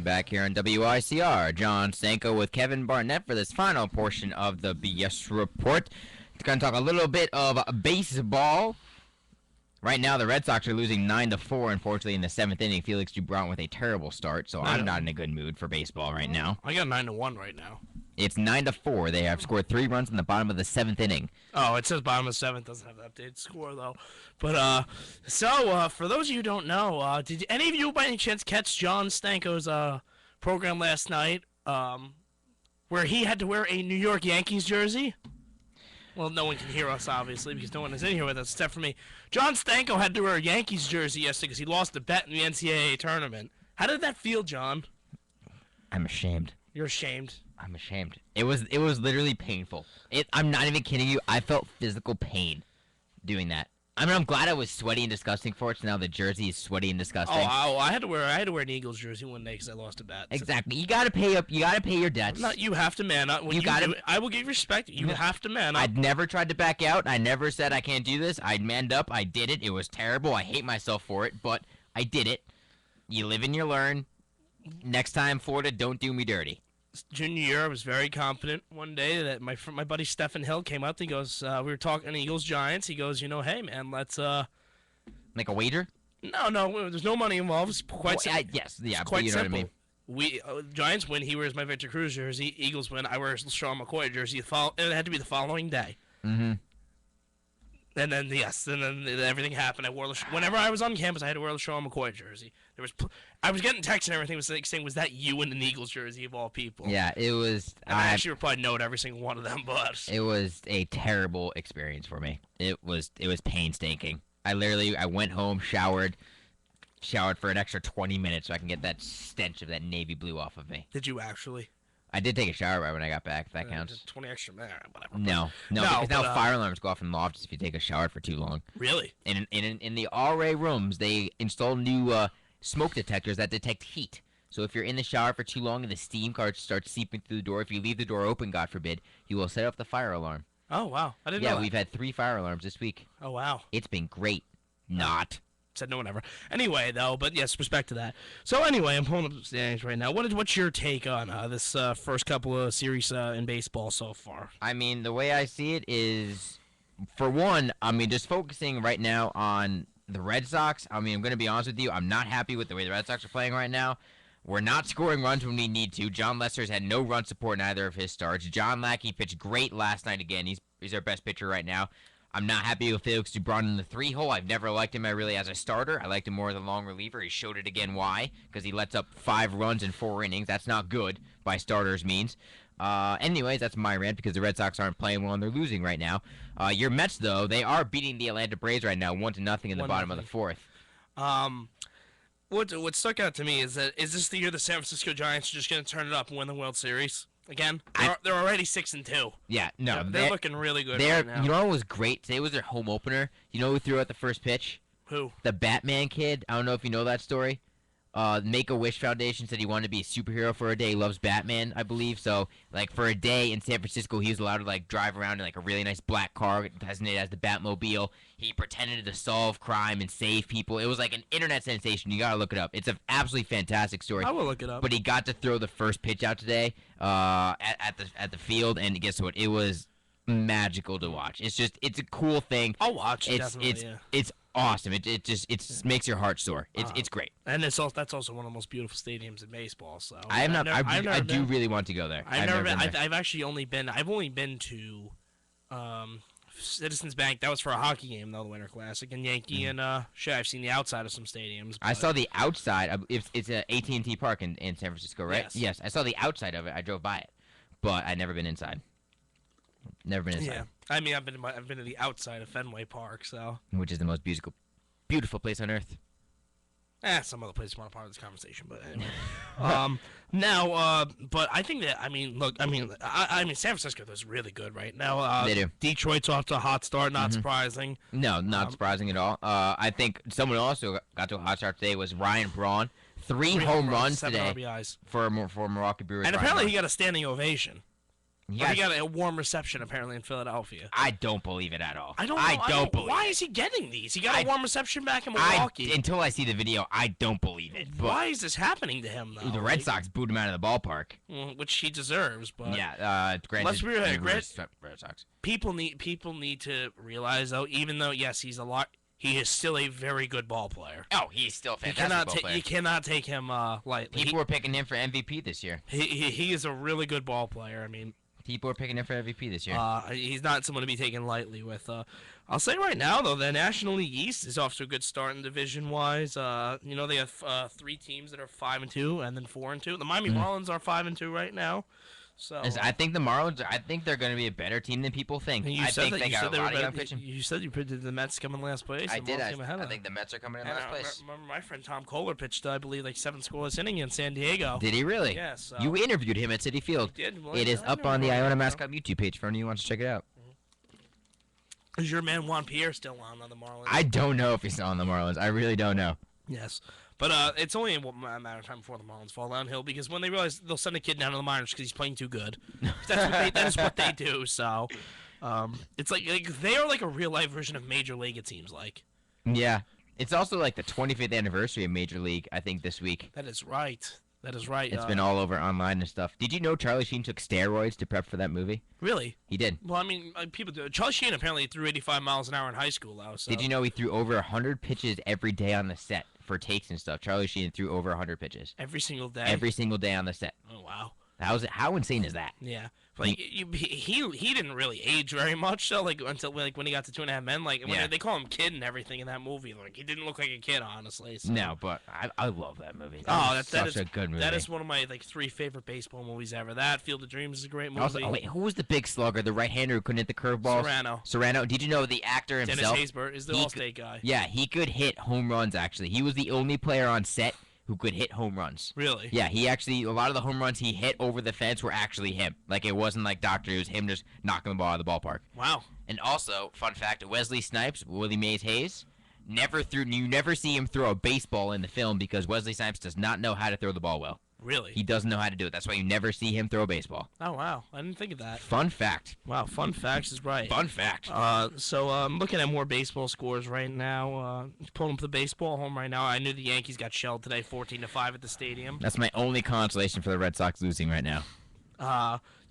Back here on WICR, John Stanko with Kevin Barnett for this final portion of the BS Report. It's going to talk a little bit of baseball. Right now, the Red Sox are losing 9-4, unfortunately, in the 7th inning. Felix Dubron with a terrible start, so I'm not in a good mood for baseball right now. I got 9-1 right now. It's 9-4. They have scored 3 runs in the bottom of the 7th inning. Oh, it says bottom of the 7th. Doesn't have the updated score, though. But, for those of you who don't know, did any of you by any chance catch John Stanko's program last night where he had to wear a New York Yankees jersey? Well, no one can hear us, obviously, because no one is in here with us except for me. John Stanko had to wear a Yankees jersey yesterday because he lost a bet in the NCAA tournament. How did that feel, John? I'm ashamed. You're ashamed. I'm ashamed. It was literally painful. I'm not even kidding you. I felt physical pain doing that. I mean, I'm glad I was sweaty and disgusting for it, so now the jersey is sweaty and disgusting. I had to wear an Eagles jersey one day because I lost a bet. Exactly. You gotta pay up. You gotta pay your debts. You have to man up. I will give you respect. You have to man up. I'd never tried to back out. I never said I can't do this. I manned up. I did it. It was terrible. I hate myself for it, but I did it. You live and you learn. Next time, Florida, don't do me dirty. Junior year, I was very confident one day that my buddy Stephen Hill came up. He goes, we were talking Eagles Giants. He goes, hey man, let's Like a wager? No, there's no money involved. It's quite simple. Yes, yeah, it's quite you know simple. what I mean. We Giants win. He wears my Victor Cruz jersey. Eagles win. I wear Sean McCoy jersey. It had to be the following day. Mm-hmm. And then everything happened. I wore whenever I was on campus, I had to wear the Sean McCoy jersey. I was getting texts and everything was saying, "Was that you in an Eagles jersey of all people?" Yeah, it was. And I actually replied no to every single one of them, but it was a terrible experience for me. It was painstaking. I went home, showered for an extra 20 minutes so I can get that stench of that navy blue off of me. Did you actually? I did take a shower right when I got back, if that counts. 20 extra minutes, whatever. No, because now fire alarms go off in lofts if you take a shower for too long. Really? In the RA rooms, they install new smoke detectors that detect heat. So if you're in the shower for too long and the steam starts seeping through the door, if you leave the door open, God forbid, you will set off the fire alarm. Oh, wow. I didn't know that. Yeah, we've had 3 fire alarms this week. Oh, wow. It's been great. Not. Said no one ever. Anyway, though, but yes, respect to that. So anyway, I'm pulling up the standings right now. What's your take on this first couple of series in baseball so far? I mean, the way I see it is, for one, I mean, just focusing right now on the Red Sox. I mean, I'm going to be honest with you. I'm not happy with the way the Red Sox are playing right now. We're not scoring runs when we need to. John Lester's had no run support in either of his starts. John Lackey pitched great last night again. He's our best pitcher right now. I'm not happy with Felix Dubron in the 3-hole. I've never liked him really as a starter. I liked him more as a long reliever. He showed it again why, because he lets up 5 runs in 4 innings. That's not good by starters means. Anyways, that's my rant because the Red Sox aren't playing well and they're losing right now. Your Mets, though, they are beating the Atlanta Braves right now 1-0 in the bottom of the 4th. What stuck out to me is this the year the San Francisco Giants are just going to turn it up and win the World Series? Again, they're already 6-2. Yeah, no, they're looking really good right now. You know what was great? Today was their home opener. You know who threw out the first pitch? Who? The Batman kid. I don't know if you know that story. Make-A-Wish Foundation said he wanted to be a superhero for a day. He loves Batman, I believe. So, like, for a day in San Francisco, he was allowed to, like, drive around in, like, a really nice black car designated as the Batmobile. He pretended to solve crime and save people. It was, like, an internet sensation. You gotta look it up. It's an absolutely fantastic story. I will look it up. But he got to throw the first pitch out today at the field, and guess what? It was magical to watch. It's a cool thing. I'll watch it, definitely, It's awesome. It just makes your heart soar. It's great. And that's also one of the most beautiful stadiums in baseball. So I do really want to go there. I've never been. I've actually only been to Citizens Bank. That was for a hockey game though, the Winter Classic, and Yankee and I've seen the outside of some stadiums. I saw the outside. It's a AT&T Park in San Francisco, right? Yes. I saw the outside of it. I drove by it, but I've never been inside. Never been inside. Yeah, I mean, I've been to the outside of Fenway Park, so which is the most beautiful place on earth. Some other places want a part of this conversation, but anyway. But I think that San Francisco is really good right now. They do. Detroit's off to a hot start. Not surprising. No, not surprising at all. I think someone also got to a hot start today was Ryan Braun. 3 home runs 7 today RBIs. for Milwaukee Brewers. And apparently he got a standing ovation. He Or he got- got a warm reception apparently in Philadelphia. I don't believe it at all. I don't know. I don't believe Why it. is he getting these? He got a I- warm reception back in Milwaukee. Until I see the video, I don't believe it. But Why is this happening to him though? the Red Sox booed him out of the ballpark. Which he deserves, but Yeah, granted. Let's be real here, Red Sox. people need to realize though, even though yes, he's a lot, he is still a very good ball player. Oh, he's still a You fantastic ball player. you cannot take him lightly. People were picking him for MVP this year. He is a really good ball player. I mean, People are picking him for MVP this year. he's not someone to be taken lightly with. I'll say right now though, the National League East is off to a good start in division wise. You know they have 3 teams that are 5-2 and then 4-2. The Miami Marlins are 5-2 right now. So I think the Marlins. I think they're going to be a better team than people think. and you I said think that they you got said a they were lot of young better, pitching. you said you predicted the Mets come in last place. I and did. Marlins came ahead of I them. think the Mets are coming in And last I place. remember my friend Tom Kohler pitched, I believe, like 7 scoreless inning in San Diego. Did he really? Yeah, so You interviewed him at City Field. did. Well, It is I up know on the about Iona that, Mascot YouTube page for anyone who wants to check it out. though. Is your man Juan Pierre still on the Marlins? I don't know if he's still on the Marlins. I really don't know. Yes. But it's only a matter of time before the Marlins fall downhill because when they realize they'll send a kid down to the minors because he's playing too good. That is what they do. So it's like they are like a real life version of Major League. It seems like. Yeah. It's also like the 25th anniversary of Major League, I think, this week. That is right. That is right. It's been all over online and stuff. Did you know Charlie Sheen took steroids to prep for that movie? Really. He did. Well, I mean, people do. Charlie Sheen apparently threw 85 miles an hour in high school, though. So. Did you know he threw over 100 pitches every day on the set for takes and stuff? Charlie Sheen threw over 100 pitches Every single day. every single day on the set. Oh wow. How insane is that? Yeah. Like he didn't really age very much though. Like until like when he got to 2.5 Men. Like when Yeah. they call him kid and everything in that movie. Like he didn't look like a kid, honestly. So. No, but I love that movie. Oh, That that was such a good movie. That is one of my like 3 favorite baseball movies ever. That Field of Dreams is a great movie. Also, wait, who was the big slugger, the right-hander who couldn't hit the curveballs? Serrano. Did you know the actor Dennis himself? Haysbert is the he Allstate guy. Yeah, he could hit home runs. Actually, he was the only player on set who could hit home runs. Really? Yeah, he actually a lot of the home runs he hit over the fence were actually him. Like it wasn't like Doctor, it was him just knocking the ball out of the ballpark. Wow. And also, fun fact: Wesley Snipes, Willie Mays Hayes, you never see him throw a baseball in the film because Wesley Snipes does not know how to throw the ball well. Really? He doesn't know how to do it. That's why you never see him throw a baseball. Oh wow. I didn't think of that. Fun fact. Wow. Fun facts is right. Fun fact. So I'm looking at more baseball scores right now. Pulling up the baseball home right now. I knew the Yankees got shelled today, 14-5 at the stadium. That's my only consolation for the Red Sox losing right now.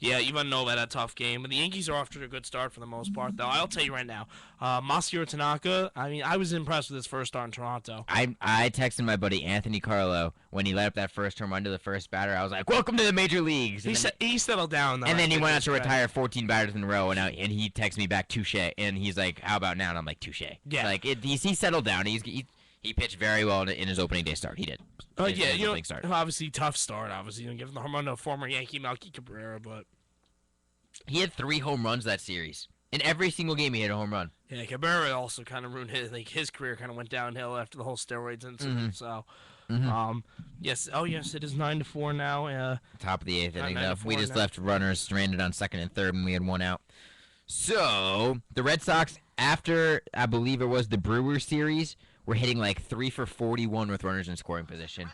Yeah, you want to know about that tough game. But the Yankees are off to a good start for the most part, though. I'll tell you right now, Masahiro Tanaka, I mean, I was impressed with his first start in Toronto. I texted my buddy Anthony Carlo when he let up that first home run to the first batter. I was like, "Welcome to the major leagues." He settled down, though. And then he I went think out to it was great. retire 14 batters in a row, and he texted me back touche, and he's like, "How about now?" And I'm like, "Touche." Yeah. Like he settled down. He pitched very well in his opening day start. He did. Yeah, His you know, opening start. obviously tough start. Obviously, giving the home run to a former Yankee, Melky Cabrera, but He had 3 home runs that series. In every single game, he hit a home run. yeah, Cabrera also kind of ruined his career. Kind of went downhill after the whole steroids incident. So, yes, it is 9-4 now. Top of the 8th inning. 9-4 We just now. left runners stranded on second and third when we had one out. So the Red Sox, after I believe it was the Brewers series, were hitting like 3 for 41 with runners in scoring position.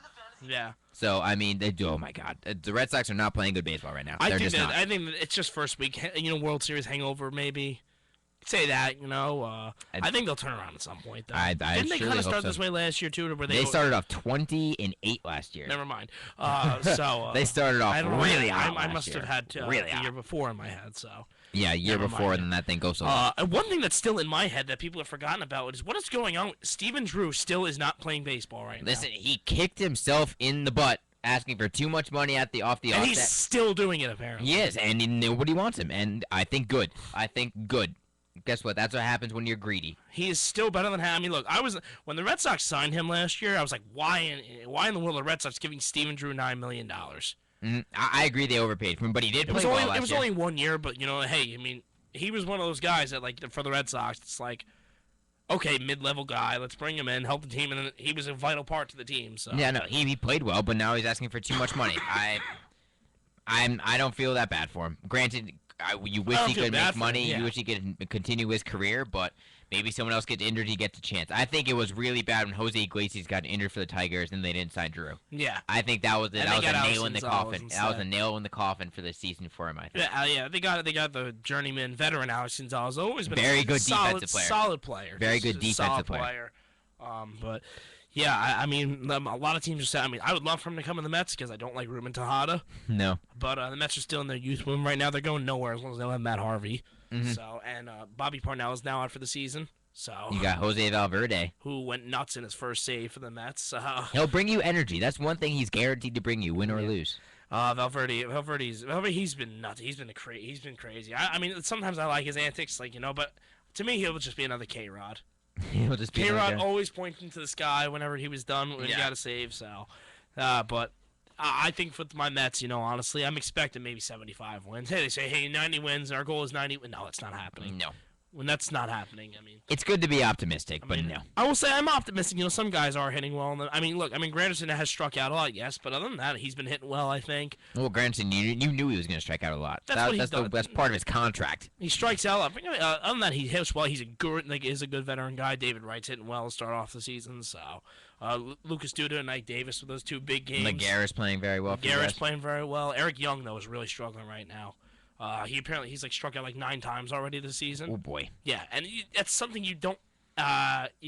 Yeah. So I mean, oh my God, the Red Sox are not playing good baseball right now. They're just not. I think that it's just first week. World Series hangover maybe. Say that. I think they'll turn around at some point. Though. I Didn't they surely kind of hope start so. this way last year too? Or were They started off 20-8 last year. Never mind. They started off I don't know. really hot I last must year. have had really the hot. year before in my head. So. Yeah, a year Never before, mind. then that thing goes so long. And one thing that's still in my head that people have forgotten about is what is going on. Steven Drew still is not playing baseball right Listen, he kicked himself in the butt asking for too much money off the now. And offset. he's still doing it apparently. He is, and nobody wants him, and I think good. Guess what? That's what happens when you're greedy. He is still better than him. I mean, look, when the Red Sox signed him last year, I was like, why in the world are the Red Sox giving Steven Drew $9 million? I agree they overpaid for him, but he did play well last It was year. only 1 year, but hey, I mean, he was one of those guys that like for the Red Sox, it's like, okay, mid-level guy, let's bring him in, help the team, and then he was a vital part to the team. So Yeah, no, he played well, but now he's asking for too much money. I don't feel that bad for him. Granted, you wish I don't he feel could bad make for him, money. yeah. You wish he could continue his career, but maybe someone else gets injured, he gets a chance. I think it was really bad when Jose Iglesias got injured for the Tigers and they didn't sign Drew. Yeah. I think that was it. And That they was a got nail in the Alisson coffin. Gonzalez That was a instead. nail in the coffin for the season for him, I think. Yeah, they got the journeyman veteran Alex Gonzalez. Always been Very a good solid, defensive player. Solid player. Very Just good a defensive solid player. But yeah, I mean, a lot of teams are saying. I mean, I would love for him to come in the Mets because I don't like Ruben Tejada. No. But the Mets are still in their youth boom right now. They're going nowhere as long as they don't have Matt Harvey. Mhm. So and Bobby Parnell is now out for the season. So You got Jose Valverde. who went nuts in his first save for the Mets. So He'll bring you energy. That's one thing he's guaranteed to bring you, win or lose. Valverde, he's been nuts. He's been crazy. I mean, sometimes I like his antics, but to me, he'll just be another K-Rod. He'll just be K-Rod like always pointing to the sky whenever he was done when he Yeah. got a save. So, but I think for my Mets, honestly, I'm expecting maybe 75 wins. Hey, they say, 90 wins. Our goal is 90. No, that's not happening. No. When that's not happening, I mean. It's good to be optimistic, but no. I will say I'm optimistic. Some guys are hitting well. Look, Granderson has struck out a lot, yes, but other than that, he's been hitting well, I think. Well, Granson, you knew he was going to strike out a lot. That's what he's done. That's part of his contract. He strikes out. Other than that, he hits well. He's a good veteran guy. David Wright's hitting well to start off the season. So, Lucas Duda and Ike Davis with those two big games. McGarrett's playing very well. Garrett's playing very well. Eric Young though is really struggling right now. He's struck out 9 times already this season. Oh boy. Yeah, and that's something you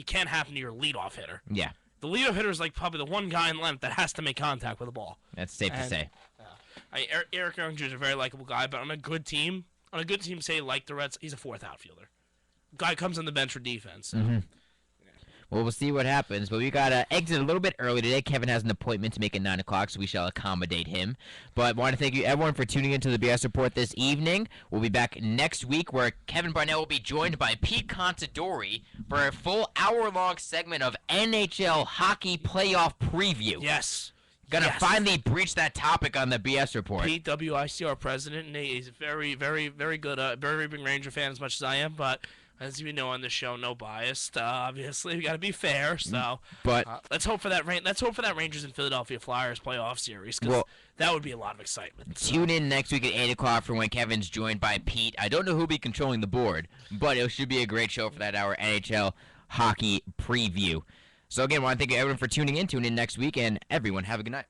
can't happen to your leadoff hitter. Yeah, The leadoff hitter is probably the one guy in length that has to make contact with the ball. that's safe to And- say. Eric Young Jr. is a very likable guy, but on a good team, say like the Reds, he's a 4th outfielder. Guy comes on the bench for defense. So. Well, we'll see what happens, but we got to exit a little bit early today. Kevin has an appointment to make at 9 o'clock, so we shall accommodate him. But want to thank you, everyone, for tuning into the BS Report this evening. We'll be back next week, where Kevin Barnett will be joined by Pete Contadori for a full hour-long segment of NHL hockey playoff preview. Yes. Gonna Yes. finally breach that topic on the BS Report. Pete WIC, our president, and he's a very, very, very good, very big Ranger fan as much as I am, but as you know on this show, no bias. Obviously, we got to be fair. So, But let's hope for that. Let's hope for that Rangers and Philadelphia Flyers playoff series, because that would be a lot of excitement. So. tune in next week at 8 o'clock for when Kevin's joined by Pete. I don't know who'll be controlling the board, but it should be a great show for that hour NHL hockey preview. So again, I want to thank everyone for tuning in. Tune in next week, and everyone have a good night.